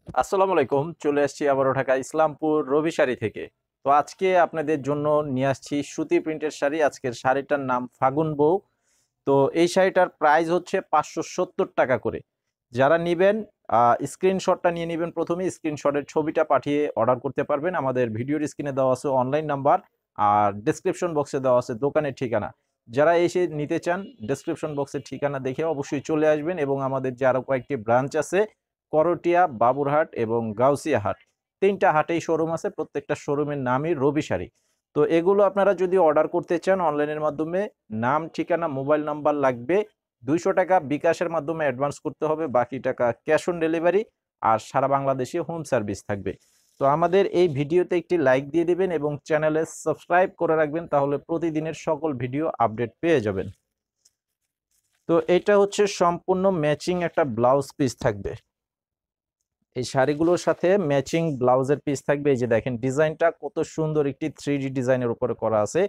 আসসালামু আলাইকুম। চলে আসছি আবারও ঢাকা ইসলামপুর রবি শাড়ি থেকে। তো আজকে আপনাদের জন্য নিয়ে আসছি সুতি প্রিন্টের শাড়ি। আজকের শাড়িটার নাম ফাগুন বউ। তো এই শাড়িটার প্রাইস হচ্ছে ৳৫৭০ করে। যারা নিবেন স্ক্রিনশটটা নিয়ে নিবেন, প্রথমেই স্ক্রিনশটের ছবিটা পাঠিয়ে অর্ডার করতে পারবেন। আমাদের ভিডিওর স্ক্রিনে দেওয়া আছে অনলাইন নাম্বার, আর ডেসক্রিপশন বক্সে দেওয়া আছে দোকানের ঠিকানা। যারা এসে নিতে চান ডেসক্রিপশন বক্সের ঠিকানা দেখে অবশ্যই চলে আসবেন, এবং আমাদের যে আরো কয়েকটি ব্রাঞ্চ আছে করটিয়া, বাবুরহাট এবং গাউসিয়া হাট, ৩টা হাটেই শোরুম আছে। প্রত্যেকটা শোরুমের নামই রবি শাড়ি। তো এগুলো আপনারা যদি অর্ডার করতে চান অনলাইনের মাধ্যমে, নাম, ঠিকানা, মোবাইল নাম্বার লাগবে। ৳২০০ বিকাশের মাধ্যমে অ্যাডভান্স করতে হবে, বাকি টাকা ক্যাশ অন ডেলিভারি, আর সারা বাংলাদেশে হোম সার্ভিস থাকবে। তো আমাদের এই ভিডিওতে একটি লাইক দিয়ে দিবেন এবং চ্যানেলে সাবস্ক্রাইব করে রাখবেন, তাহলে প্রতিদিনের সকল ভিডিও আপডেট পেয়ে যাবেন। তো এটা হচ্ছে সম্পূর্ণ ম্যাচিং একটা ব্লাউজ পিস থাকবে। এই শাড়িগুলোর সাথে ম্যাচিং ব্লাউজের পিস থাকবে। এই যে দেখেন ডিজাইনটা কত সুন্দর, একটি 3D ডিজাইনের উপরে করা আছে।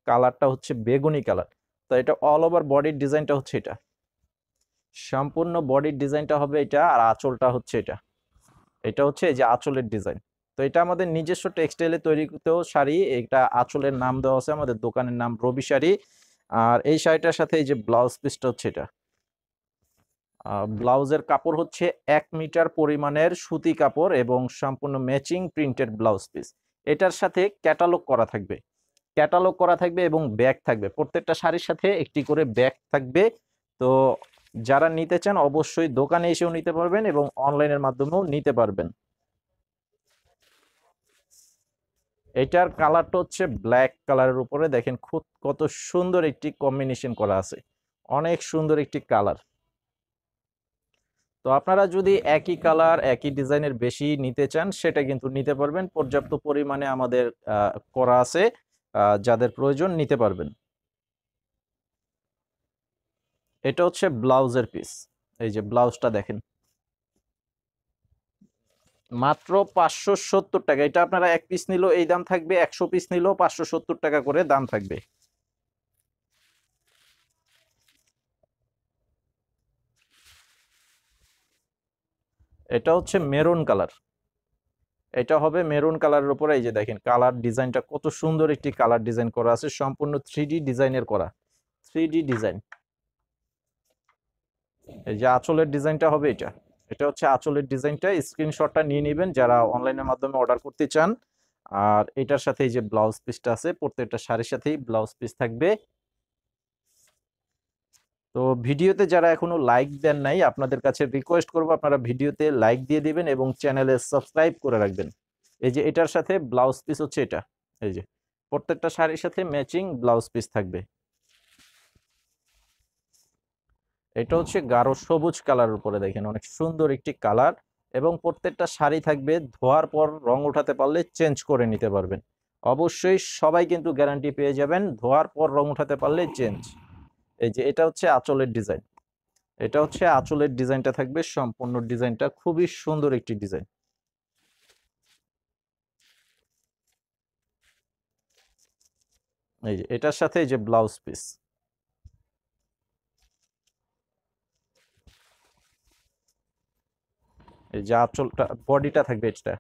কালারটা হচ্ছে বেগুনি কালার। তো এটা অল ওভার বডির ডিজাইনটা হচ্ছে এটা। সম্পূর্ণ বডির ডিজাইনটা হবে এটা, আর আঁচলটা হচ্ছে এটা। এটা হচ্ছে এই যে আঁচলের ডিজাইন। তো এটা আমাদের নিজস্ব টেক্সটাইলে তৈরিতেও শাড়ি। এটা আঁচলের নাম দেওয়া আছে, আমাদের দোকানের নাম রবি শাড়ি। আর এই শাড়িটার সাথে এই যে ব্লাউজ পিসটা হচ্ছে এটা। ব্লাউজের কাপড় হচ্ছে ১ মিটার পরিমাণের সুতি কাপড় এবং সম্পূর্ণ ম্যাচিং প্রিন্টেড ব্লাউজ পিস। এটার সাথে ক্যাটালগ করা থাকবে। ক্যাটালগ করা থাকবে এবং ব্যাগ থাকবে। প্রত্যেকটা শাড়ির সাথে একটি করে ব্যাগ থাকবে। তো যারা নিতে চান অবশ্যই দোকানে এসেও নিতে পারবেন এবং অনলাইনের মাধ্যমেও নিতে পারবেন। এটার কালারটা হচ্ছে ব্ল্যাক কালারের উপরে, দেখেন খুব কত সুন্দর একটি কম্বিনেশন করা আছে। অনেক সুন্দর একটি কালার। তো আপনারা যদি একই কালার একই ডিজাইনের বেশি নিতে চান সেটা কিন্তু নিতে পারবেন। পর্যাপ্ত পরিমাণে আমাদের করা আছে। যাদের প্রয়োজন নিতে পারবেন। এটা হচ্ছে ব্লাউজের পিস। এই যে ব্লাউজটা দেখেন, মাত্র ৳৫৭০। এটা আপনারা ১ পিস নিলেও এই দাম থাকবে, ১০০ পিস নিলেও ৳৫৭০ করে দাম থাকবে। এটা হচ্ছে মেরুন কালার। এটা হবে মেরুন কালারের উপরে। এই যে দেখেন কালার ডিজাইনটা কত সুন্দর একটি কালার ডিজাইন করা আছে, সম্পূর্ণ 3D ডিজাইনের করা। 3D design. এই যে আঁচলের ডিজাইনটা হবে এটা। এটা হচ্ছে আঁচলের ডিজাইনটা। স্ক্রিনশটটা নিয়ে নিবেন যারা অনলাইনের মাধ্যমে অর্ডার করতে চান। আর এটার সাথে এই যে ব্লাউজ পিসটা আছে, প্রত্যেকটা শাড়ির সাথেই ব্লাউজ পিস থাকবে। তো ভিডিওতে যারা এখনো লাইক দেন নাই, আপনাদের কাছে রিকোয়েস্ট করব আপনারা ভিডিওতে লাইক দিয়ে দিবেন এবং চ্যানেলে সাবস্ক্রাইব করে রাখবেন। এই যে এটার সাথে ব্লাউজ পিস হচ্ছে এটা। এই যে প্রত্যেকটা শাড়ির সাথে ম্যাচিং ব্লাউজ পিস থাকবে। এটা হচ্ছে গাঢ় সবুজ কালারের উপরে, দেখেন অনেক সুন্দর একটি কালার। এবং প্রত্যেকটা শাড়ি থাকবে ধোয়ার পর রং উঠাতে পারলে চেঞ্জ করে নিতে পারবেন। অবশ্যই সবাই কিন্তু গ্যারান্টি পেয়ে যাবেন, ধোয়ার পর রং উঠাতে পারলে চেঞ্জ। এই যে এটা হচ্ছে আঁচলের ডিজাইন। এটা হচ্ছে আঁচলের ডিজাইনটা থাকবে, সম্পূর্ণ ডিজাইনটা খুবই সুন্দর একটি ডিজাইন। এই যে এটার সাথে এই যে ব্লাউজ পিস। এই যে আঁচলটা, বডিটা থাকবে এটা।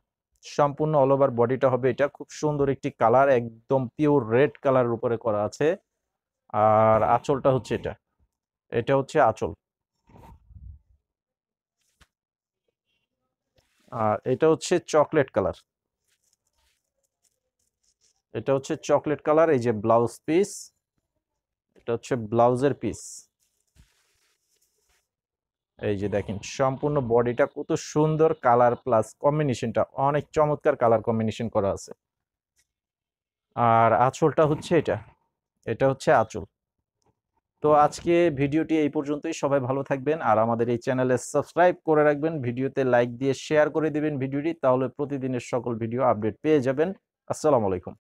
সম্পূর্ণ অল ওভার বডিটা হবে এটা। খুব সুন্দর একটি কালার, একদম পিওর রেড কালারের উপরে করা আছে। আর আঁচলটা হচ্ছে এটা। এটা হচ্ছে আঁচল। আর এটা হচ্ছে চকলেট কালার। এটা হচ্ছে চকলেট কালার। এই যে ব্লাউজ পিস। এটা হচ্ছে ব্লাউজের পিস। এই যে দেখেন সম্পূর্ণ বডিটা কত সুন্দর কালার, প্লাস কম্বিনেশনটা অনেক চমৎকার কালার কম্বিনেশন করা আছে। আর আঁচলটা হচ্ছে এটা। এটা হচ্ছে আঁচল। তো আজকে ভিডিওটি এই পর্যন্তই। সবাই ভালো থাকবেন আর আমাদের এই চ্যানেলে সাবস্ক্রাইব করে রাখবেন, ভিডিওতে লাইক দিয়ে শেয়ার করে দিবেন ভিডিওটি, তাহলে প্রতিদিনের সকল ভিডিও আপডেট পেয়ে যাবেন। আসসালামু আলাইকুম।